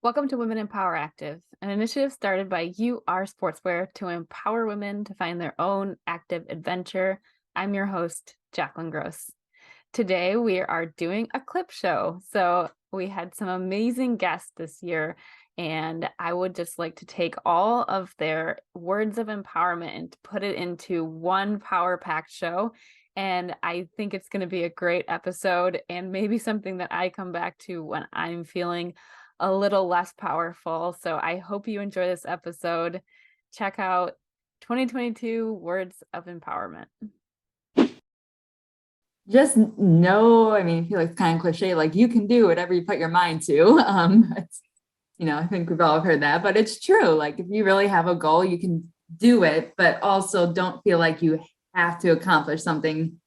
Welcome to Women in Power Active, an initiative started by UR Sportswear to empower women to find their own active adventure. I'm your host, Jacalyn Gross. Today, we are doing a clip show. So we had some amazing guests this year, and I would just like to take all of their words of empowerment and put it into one power-packed show. And I think it's going to be a great episode and maybe something that I come back to when I'm feeling a little less powerful. So I hope you enjoy this episode. Check out 2022 Words of Empowerment. Just know, I feel like it's kind of cliche, like you can do whatever you put your mind to. I think we've all heard that, but it's true. Like if you really have a goal, you can do it, but also don't feel like you have to accomplish something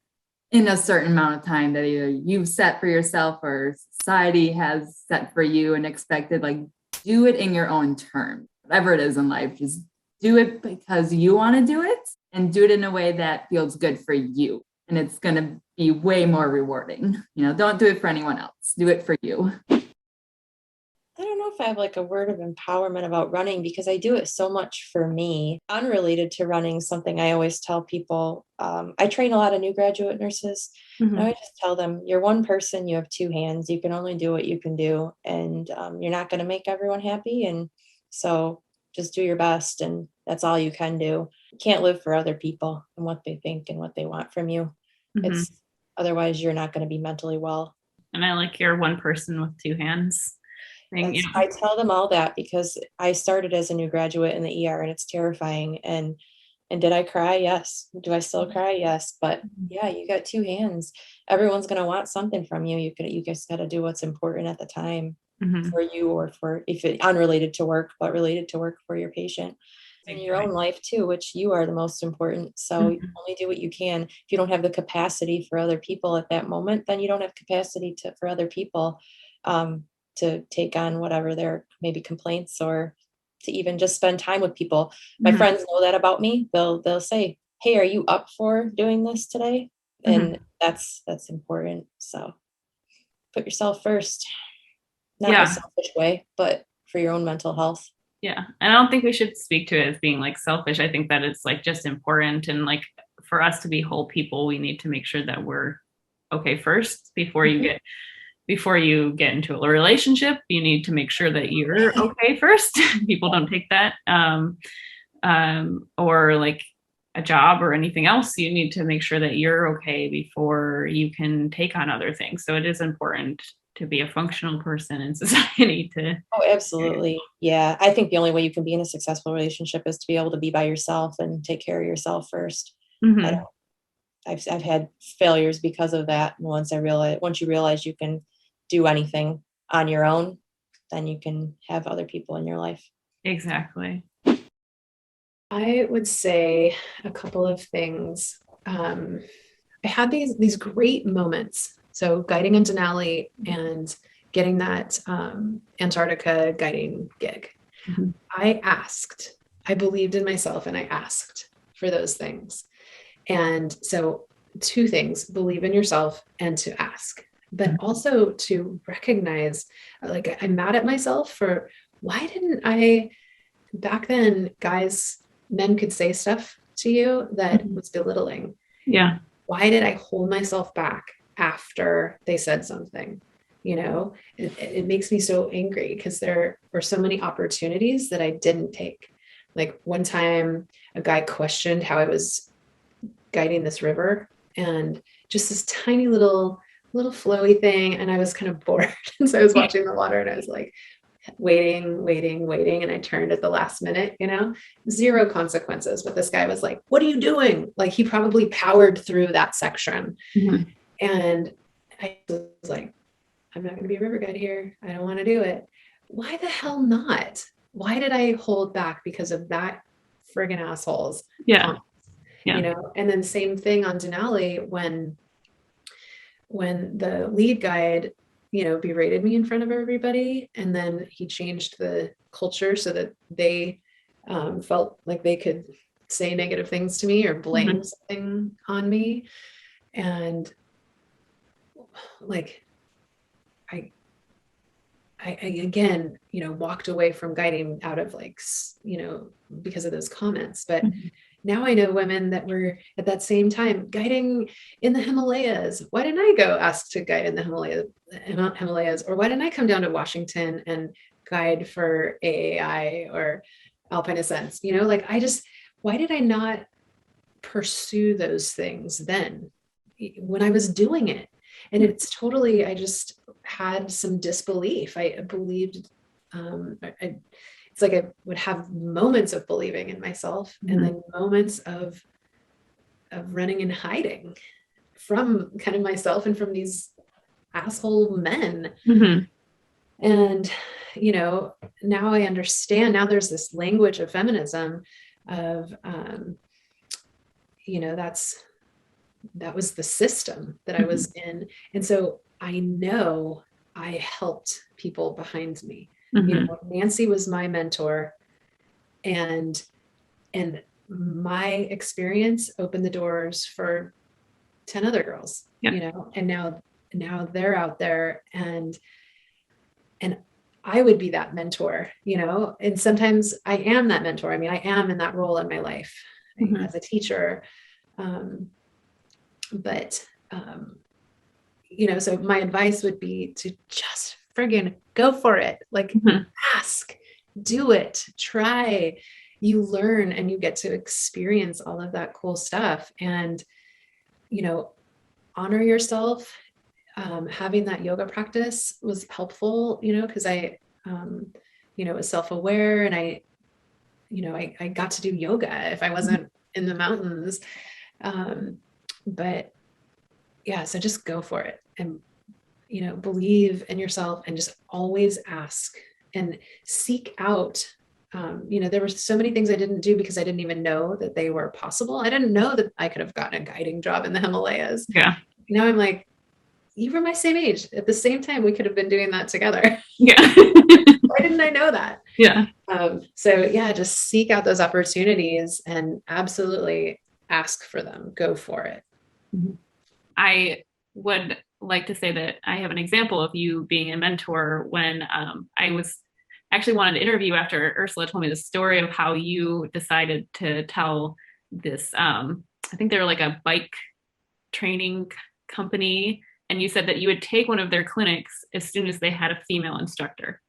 in a certain amount of time that either you've set for yourself or society has set for you and expected. Like do it in your own terms, whatever it is in life, just do it because you want to do it and do it in a way that feels good for you. And it's going to be way more rewarding. Don't do it for anyone else. Do it for you. I don't know if I have like a word of empowerment about running because I do it so much for me. Unrelated to running, something I always tell people, I train a lot of new graduate nurses. Mm-hmm. And I just tell them, you're one person, you have two hands, you can only do what you can do. And you're not going to make everyone happy. And so just do your best. And that's all you can do. You can't live for other people and what they think and what they want from you. Mm-hmm. It's otherwise you're not going to be mentally well. And I like your one person with two hands thing. I tell them all that because I started as a new graduate in the ER and it's terrifying. And did I cry? Yes. Do I still cry? Yes. But yeah, you got two hands. Everyone's going to want something from you. You just got to do what's important at the time for you, or for, if it unrelated to work, but related to work for your patient and your own life too, which you are the most important. So you only do what you can. If you don't have the capacity for other people at that moment, then you don't have capacity for other people to take on whatever their maybe complaints, or to even just spend time with people. My friends know that about me. They'll say, hey, are you up for doing this today? And that's important. So put yourself first, not in a selfish way, but for your own mental health. Yeah. And I don't think we should speak to it as being like selfish. I think that it's like just important. And like for us to be whole people, we need to make sure that we're okay first before you get into a relationship. You need to make sure that you're okay first. People don't take that. Or like a job or anything else. You need to make sure that you're okay before you can take on other things. So it is important to be a functional person in society Oh, absolutely. Yeah. I think the only way you can be in a successful relationship is to be able to be by yourself and take care of yourself first. I've had failures because of that. And once you realize you can do anything on your own, then you can have other people in your life. Exactly. I would say a couple of things. I had these great moments. So guiding in Denali and getting that Antarctica guiding gig. I believed in myself and I asked for those things. And so two things: believe in yourself and to ask, but also to recognize, like, I'm mad at myself for why didn't I back then, men could say stuff to you that was belittling. Yeah. Why did I hold myself back after they said something? It makes me so angry because there were so many opportunities that I didn't take. Like one time a guy questioned how I was guiding this river, and just this tiny little flowy thing. And I was kind of bored. And so I was watching the water and I was like, waiting. And I turned at the last minute, zero consequences. But this guy was like, what are you doing? Like he probably powered through that section. And I was like, I'm not going to be a river guide here. I don't want to do it. Why the hell not? Why did I hold back because of that friggin' assholes? Yeah. And then same thing on Denali when the lead guide, berated me in front of everybody. And then he changed the culture so that they felt like they could say negative things to me or blame something on me. And like, I I again, walked away from guiding out of because of those comments. But now I know women that were at that same time guiding in the Himalayas. Why didn't I go ask to guide in the Himalayas? Or why didn't I come down to Washington and guide for AAI or Alpine Ascents? Why did I not pursue those things then when I was doing it? And it's totally, I just had some disbelief. I believed, it's like I would have moments of believing in myself and then moments of running and hiding from kind of myself and from these asshole men. And, now I understand, now there's this language of feminism of, that was the system that I was in. And so I know I helped people behind me. Nancy was my mentor, and my experience opened the doors for 10 other girls, and now they're out there, and I would be that mentor, and sometimes I am that mentor. I mean, I am in that role in my life as a teacher. So my advice would be to just friggin' go for it. Ask, do it, try. You learn and you get to experience all of that cool stuff, and, honor yourself. Having that yoga practice was helpful, because I, was self-aware, and I got to do yoga if I wasn't in the mountains. But yeah, so just go for it, and, believe in yourself, and just always ask and seek out. There were so many things I didn't do because I didn't even know that they were possible. I didn't know that I could have gotten a guiding job in the Himalayas. Yeah. Now I'm like, you were my same age. At the same time, we could have been doing that together. Yeah. Why didn't I know that? Yeah. So yeah, just seek out those opportunities and absolutely ask for them. Go for it. I would like to say that I have an example of you being a mentor when I was actually wanted to interview after Ursula told me the story of how you decided to tell this, I think they were like a bike training company, and you said that you would take one of their clinics as soon as they had a female instructor.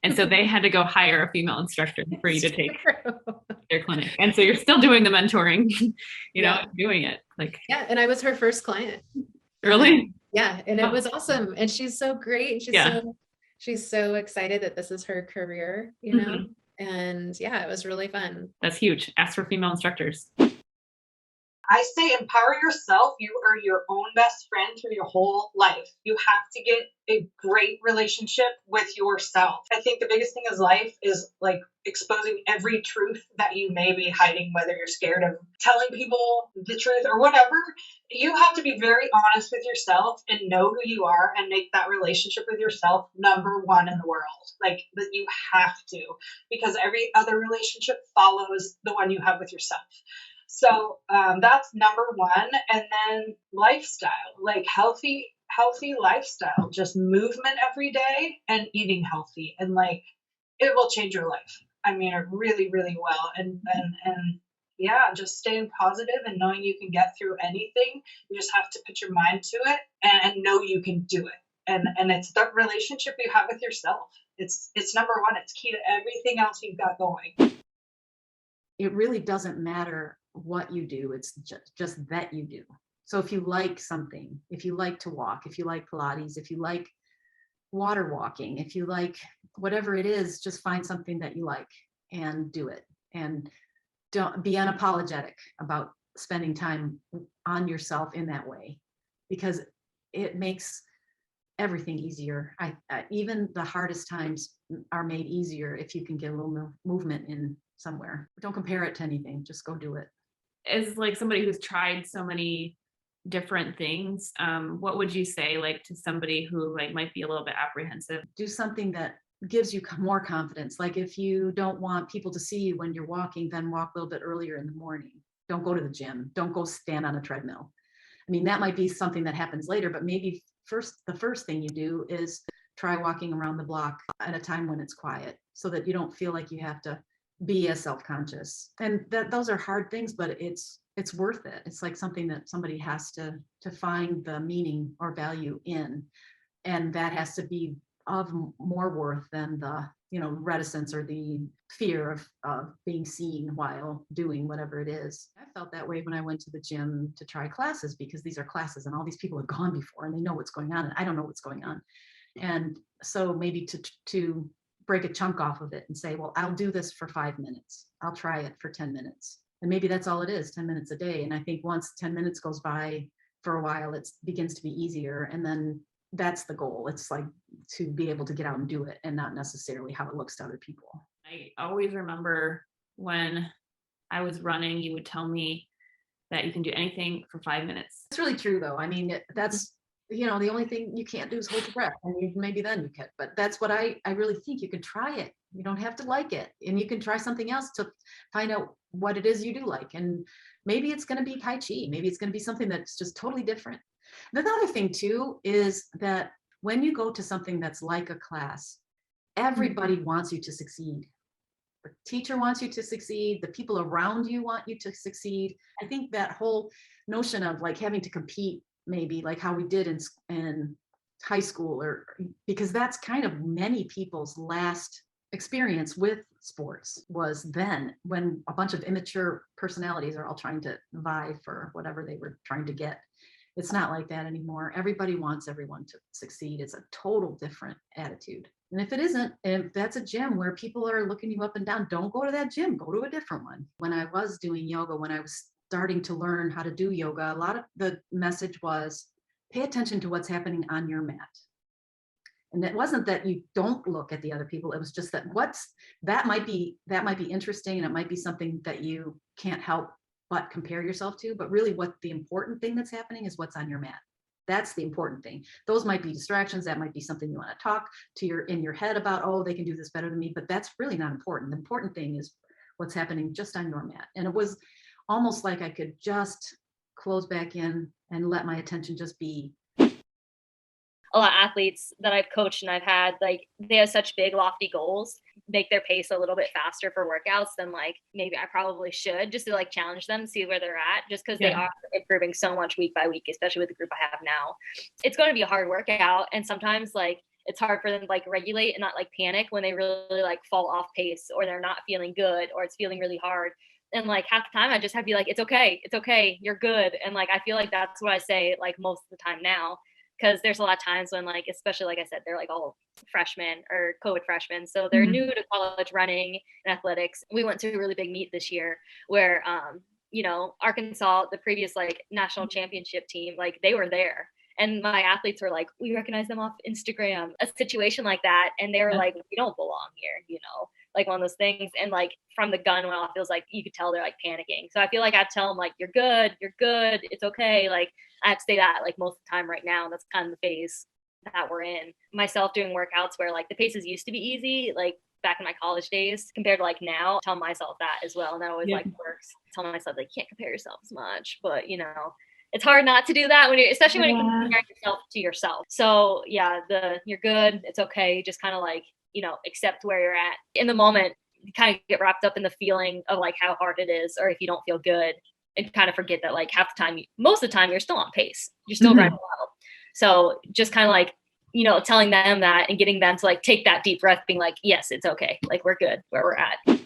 And so they had to go hire a female instructor for you to take their clinic. And so you're still doing the mentoring, doing it. Yeah. And I was her first client. Really? Yeah. And it was awesome. And she's so great. She's so excited that this is her career, and yeah, it was really fun. That's huge. Ask for female instructors. I say empower yourself. You are your own best friend through your whole life. You have to get a great relationship with yourself. I think the biggest thing in life is exposing every truth that you may be hiding, whether you're scared of telling people the truth or whatever. You have to be very honest with yourself and know who you are and make that relationship with yourself number one in the world. That you have to, because every other relationship follows the one you have with yourself. So that's number one. And then lifestyle, healthy lifestyle, just movement every day and eating healthy. And it will change your life. I mean, it really, really will. And yeah, just staying positive and knowing you can get through anything. You just have to put your mind to it and know you can do it. And it's the relationship you have with yourself. It's number one. It's key to everything else you've got going. It really doesn't matter what you do, it's just that you do. So if you like something, if you like to walk, if you like Pilates, if you like water walking, if you like whatever it is, just find something that you like and do it. And don't be unapologetic about spending time on yourself in that way, because it makes everything easier. Even the hardest times are made easier if you can get a little movement in somewhere. Don't compare it to anything, just go do it. As somebody who's tried so many different things, what would you say to somebody who might be a little bit apprehensive? Do something that gives you more confidence. If you don't want people to see you when you're walking, then walk a little bit earlier in the morning. Don't go to the gym. Don't go stand on a treadmill. I mean, that might be something that happens later, but maybe the first thing you do is try walking around the block at a time when it's quiet so that you don't feel like you have to be as self-conscious. And those are hard things, but it's worth it. It's like something that somebody has to find the meaning or value in. And that has to be of more worth than the, reticence or the fear of being seen while doing whatever it is. I felt that way when I went to the gym to try classes, because these are classes and all these people have gone before and they know what's going on and I don't know what's going on. And so maybe to break a chunk off of it and say, well, I'll do this for 5 minutes. I'll try it for 10 minutes. And maybe that's all it is, 10 minutes a day. And I think once 10 minutes goes by for a while, it begins to be easier. And then that's the goal. It's like to be able to get out and do it and not necessarily how it looks to other people. I always remember when I was running, you would tell me that you can do anything for 5 minutes. That's really true though. I mean, that's, the only thing you can't do is hold your breath. And maybe then you can, but that's what I really think. You can try it. You don't have to like it. And you can try something else to find out what it is you do like. And maybe it's going to be Tai Chi. Maybe it's going to be something that's just totally different. And another thing too, is that when you go to something that's like a class, everybody wants you to succeed. The teacher wants you to succeed. The people around you want you to succeed. I think that whole notion of like having to compete, maybe like how we did in high school, or because that's kind of many people's last experience with sports was then, when a bunch of immature personalities are all trying to vie for whatever they were trying to get. It's not like that anymore. Everybody wants everyone to succeed. It's a total different attitude. And if it isn't, if that's a gym where people are looking you up and down, don't go to that gym, go to a different one. When I was doing yoga, when I was starting to learn how to do yoga, a lot of the message was pay attention to what's happening on your mat. And it wasn't that you don't look at the other people. It was just that that might be interesting, and it might be something that you can't help but compare yourself to. But really what the important thing that's happening is what's on your mat. That's the important thing. Those might be distractions. That might be something you want to talk to in your head about, oh, they can do this better than me, but that's really not important. The important thing is what's happening just on your mat. And it was almost like I could just close back in and let my attention just be. A lot of athletes that I've coached and I've had, like, they have such big lofty goals, make their pace a little bit faster for workouts than like maybe I probably should, just to like challenge them, see where they're at, just because they are improving so much week by week, especially with the group I have now. It's going to be a hard workout, and sometimes like it's hard for them to like regulate and not like panic when they really like fall off pace, or they're not feeling good, or it's feeling really hard. And like half the time I just have to be like, it's okay, you're good. And like I feel like that's what I say like most of the time now. Because there's a lot of times when, like, especially like I said, they're like all freshmen or COVID freshmen. So they're new to college running and athletics. We went to a really big meet this year where, Arkansas, the previous like national championship team, like they were there. And my athletes were like, we recognize them off Instagram, a situation like that. And they were like, we don't belong here, like one of those things. And like from the gun went off, it was like, you could tell they're like panicking. So I feel like I tell them like, you're good, it's okay. Like I have to say that like most of the time right now. That's kind of the phase that we're in. Myself doing workouts where like the paces used to be easy, like back in my college days compared to like now, tell myself that as well. And that always like works. Tell myself like, can't compare yourself as much, but it's hard not to do that when especially when you're comparing yourself to yourself. So yeah, you're good, it's okay. Just kind of like, accept where you're at in the moment. You kind of get wrapped up in the feeling of like how hard it is, or if you don't feel good, and kind of forget that like half the time, most of the time you're still on pace, you're still running well. So just kind of like, telling them that and getting them to like take that deep breath, being like, yes, it's okay. Like we're good where we're at.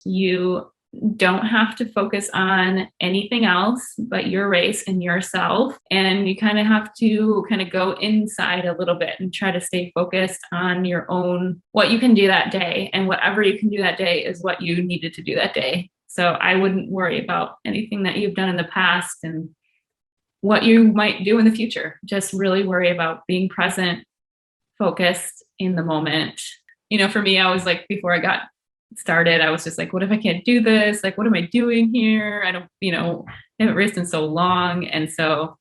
You don't have to focus on anything else but your race and yourself. And you kind of have to go inside a little bit and try to stay focused on your own, what you can do that day. And whatever you can do that day is what you needed to do that day. So I wouldn't worry about anything that you've done in the past and what you might do in the future. Just really worry about being present, focused in the moment. For me, I was like, before I got started, I was just like, what if I can't do this? Like, what am I doing here? I don't, I haven't raced in so long. And so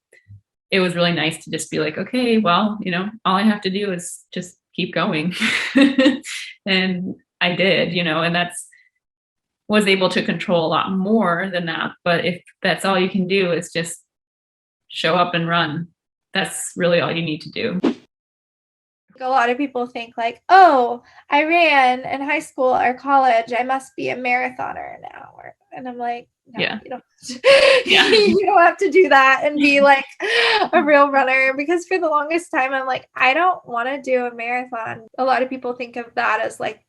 it was really nice to just be like, okay, well, all I have to do is just keep going. And I did, and was able to control a lot more than that. But if that's all you can do is just show up and run, that's really all you need to do. a lot of people think like, oh, I ran in high school or college, I must be a marathoner now. And I'm like, no, Yeah. you don't, you don't have to do that and be like a real runner, because for the longest time, I'm like, I don't want to do a marathon. A lot of people think of that as like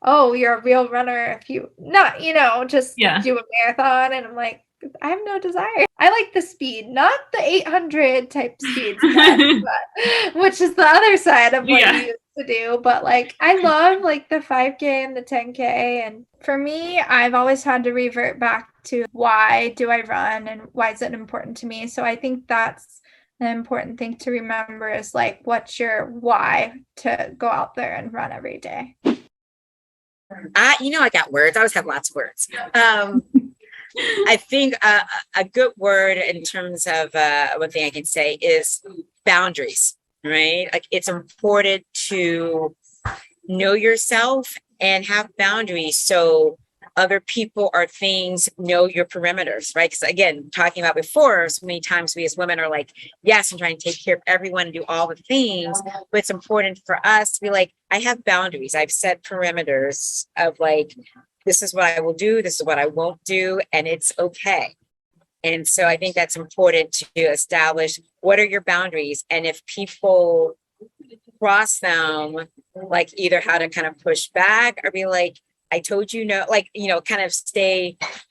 oh, you're a real runner if you not, just do a marathon. And I'm like, I have no desire. I like the speed, not the 800 type speeds, but which is the other side of what you used to do. But like, I love like the 5K and the 10K. And for me, I've always had to revert back to why do I run and why is it important to me? So I think that's an important thing to remember is like, what's your why to go out there and run every day? I got words. I always have lots of words. I think a good word in terms of one thing I can say is boundaries, right? Like it's important to know yourself and have boundaries so other people or things know your perimeters, right? Because again, talking about before, so many times we as women are like, yes, I'm trying to take care of everyone and do all the things, but it's important for us to be like, I have boundaries. I've set perimeters of like, this is what I will do, this is what I won't do, and it's okay. And so I think that's important to establish what are your boundaries. And if people cross them, like either how to kind of push back or be like, I told you no, like, kind of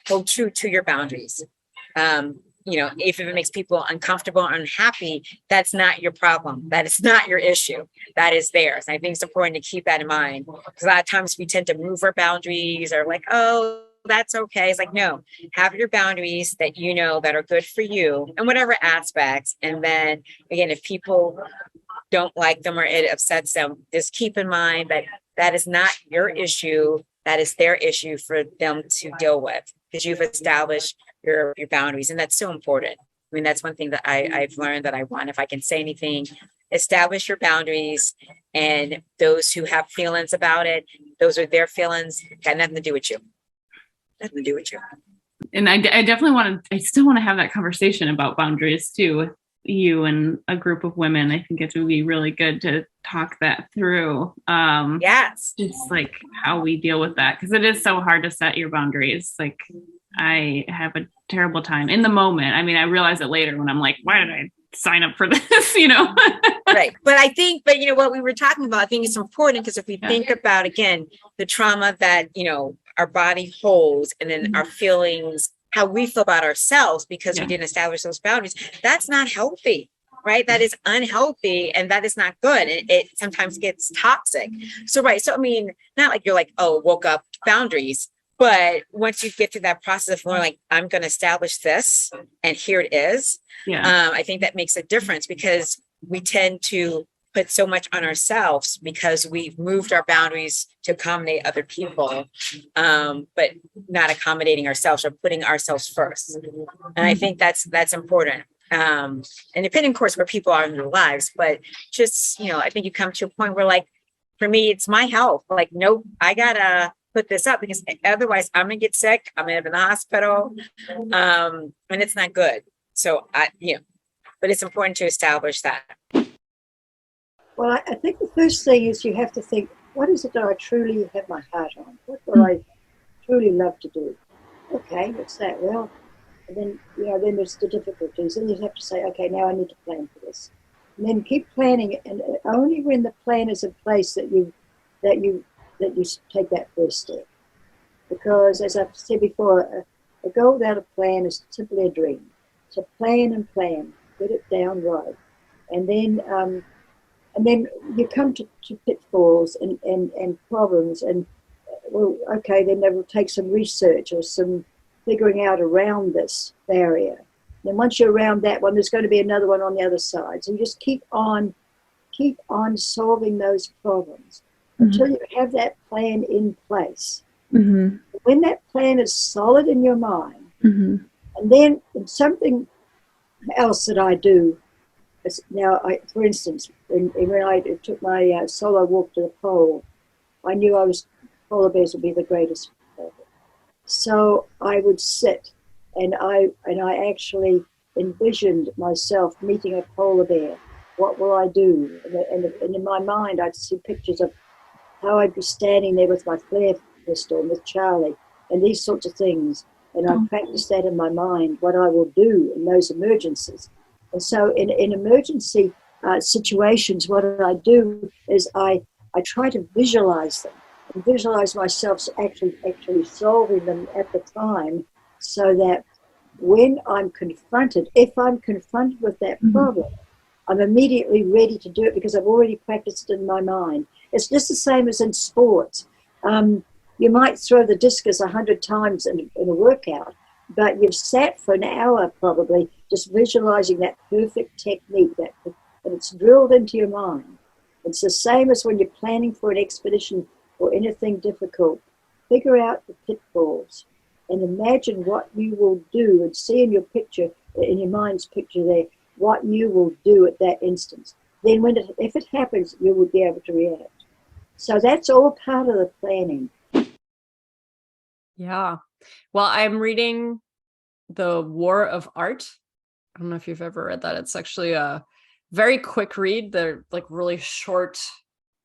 hold true to your boundaries. If it makes people uncomfortable or unhappy, that's not your problem. That is not your issue. That is theirs. And I think it's important to keep that in mind, because a lot of times we tend to move our boundaries or like, oh, that's okay. It's like, no, have your boundaries that that are good for you in whatever aspects. And then again, if people don't like them or it upsets them, just keep in mind that that is not your issue. That is their issue for them to deal with, because you've established your boundaries. And that's so important. I mean, that's one thing that I've learned that I want. If I can say anything, establish your boundaries, and those who have feelings about it, those are their feelings, got nothing to do with you. Nothing to do with you. And I definitely I still want to have that conversation about boundaries too with you and a group of women. I think it would be really good to talk that through. Yes. Just like how we deal with that, because it is so hard to set your boundaries. Like I have a terrible time in the moment. I mean, I realize it later when I'm like, why did I sign up for this? Right. But what we were talking about, I think it's important, because if we think about, again, the trauma that, our body holds, and then our feelings, how we feel about ourselves because we didn't establish those boundaries, that's not healthy, right? That is unhealthy, and that is not good. It sometimes gets toxic. So, right. So, I mean, not like you're like, oh, woke up, boundaries. But once you get through that process of more like, I'm going to establish this, and here it is. I think that makes a difference, because we tend to put so much on ourselves because we've moved our boundaries to accommodate other people, but not accommodating ourselves or putting ourselves first. And I think that's important. And depending, of course, where people are in their lives, but just, I think you come to a point where, like, for me, it's my health. Like, nope, I gotta put this up, because otherwise I'm gonna get sick. I'm gonna be in the hospital, and it's not good. So but it's important to establish that. Well, I think the first thing is you have to think, what is it that I truly have my heart on? What do I truly love to do? Okay, what's that? Well, and then, then there's the difficulties. And you have to say, okay, now I need to plan for this. And then keep planning. And only when the plan is in place that you take that first step. Because as I've said before, a goal without a plan is simply a dream. So plan and plan, get it down right. And then you come to pitfalls and problems, and well, okay, then they will take some research or some figuring out around this barrier. Then once you're around that one, there's going to be another one on the other side. So you just keep on solving those problems until you have that plan in place. Mm-hmm. When that plan is solid in your mind, and then something else that I do. Now, for instance, when I took my solo walk to the pole, I knew polar bears would be the greatest. So I would sit, and I actually envisioned myself meeting a polar bear, what will I do? And in my mind, I'd see pictures of how I'd be standing there with my flare pistol and with Charlie and these sorts of things. And I practice that in my mind, what I will do in those emergencies. And so in emergency situations, what I do is I try to visualize them and visualize myself actually solving them at the time, so that when I'm confronted, if I'm confronted with that problem, I'm immediately ready to do it because I've already practiced in my mind. It's just the same as in sports. You might throw the discus 100 times in a workout, but you've sat for an hour probably just visualizing that perfect technique, and it's drilled into your mind. It's the same as when you're planning for an expedition or anything difficult. Figure out the pitfalls and imagine what you will do, and see in your picture, in your mind's picture there, what you will do at that instance. Then if it happens, you will be able to react. So that's all part of the planning. Yeah. Well, I'm reading The War of Art. I don't know if you've ever read that. It's actually a very quick read. They're like really short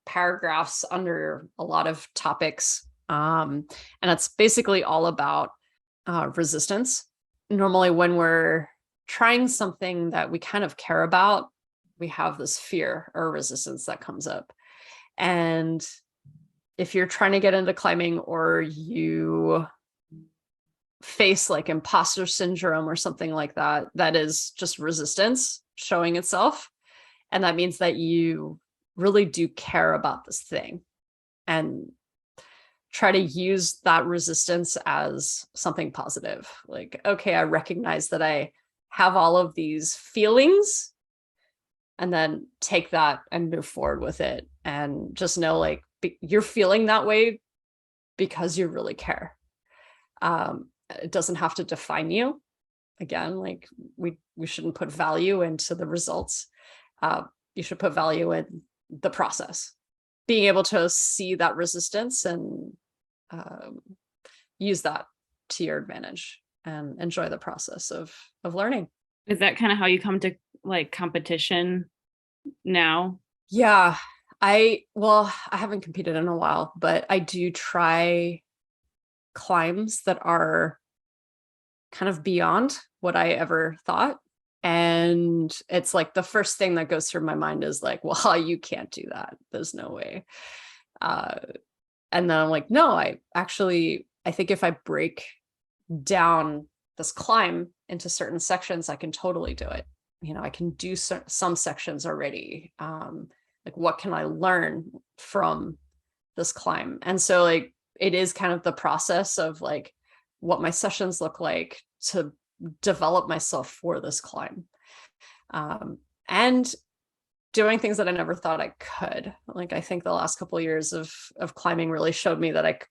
paragraphs under a lot of topics. And it's basically all about resistance. Normally, when we're trying something that we kind of care about, we have this fear or resistance that comes up. And if you're trying to get into climbing, or you face like imposter syndrome or something like that, that is just resistance showing itself. And that means that you really do care about this thing, and try to use that resistance as something positive. Like, okay, I recognize that I have all of these feelings, and then take that and move forward with it. And just know, like, you're feeling that way because you really care. It doesn't have to define you. Again, like we shouldn't put value into the results. You should put value in the process. Being able to see that resistance and use that to your advantage and enjoy the process of learning. Is that kind of how you come to like competition now? Yeah. I haven't competed in a while, but I do try climbs that are kind of beyond what I ever thought. And it's like the first thing that goes through my mind is like, well, you can't do that. There's no way. And then I'm like, no, I think if I break down this climb into certain sections, I can totally do it. You know, I can do some sections already. Like, what can I learn from this climb? And so like, it is kind of the process of like what my sessions look like to develop myself for this climb. And doing things that I never thought I could. Like, I think the last couple of years of climbing really showed me that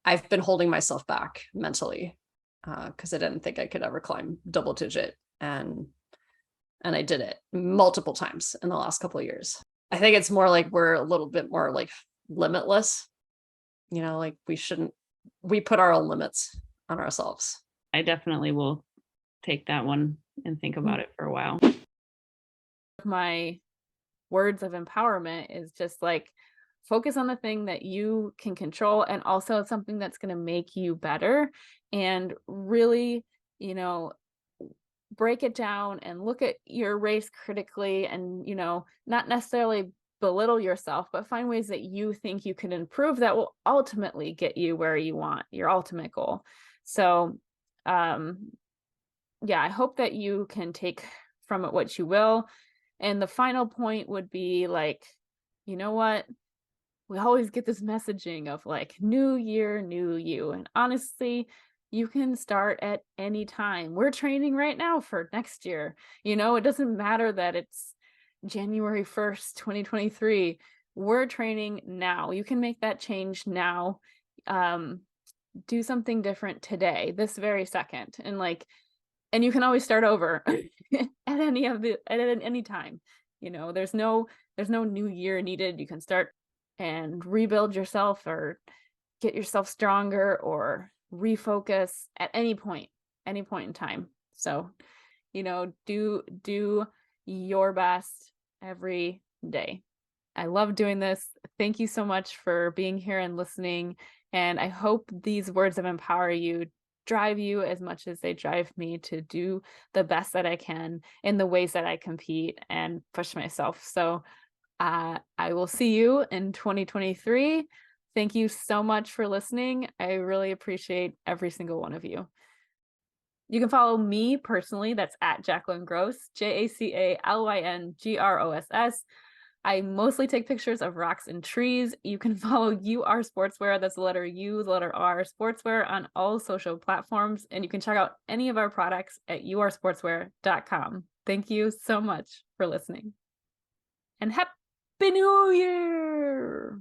I've been holding myself back mentally, because I didn't think I could ever climb double digit. And I did it multiple times in the last couple of years. I think it's more like we're a little bit more like limitless, you know, like we put our own limits on ourselves. I definitely will take that one and think about it for a while. My words of empowerment is just like, focus on the thing that you can control, and also something that's going to make you better, and really, you know, break it down and look at your race critically, and, you know, not necessarily belittle yourself, but find ways that you think you can improve that will ultimately get you where you want, your ultimate goal. So, yeah, I hope that you can take from it what you will. And the final point would be like, you know what? We always get this messaging of like, new year, new you. And honestly, you can start at any time. We're training right now for next year. You know, it doesn't matter that it's January 1st, 2023. We're training now. You can make that change now. Do something different today, this very second. And like, and you can always start over at any time. You know, there's no new year needed. You can start and rebuild yourself, or get yourself stronger, or refocus at any point in time. So, you know, do your best every day. I love doing this. Thank you so much for being here and listening. And I hope these words of empower you drive you as much as they drive me to do the best that I can in the ways that I compete and push myself. So I will see you in 2023. Thank you so much for listening. I really appreciate every single one of you. You can follow me personally. That's at Jacalyn Gross, JACALYNGROSS. I mostly take pictures of rocks and trees. You can follow UR Sportswear. That's the letter U, the letter R, Sportswear on all social platforms. And you can check out any of our products at ursportswear.com. Thank you so much for listening. And Happy New Year!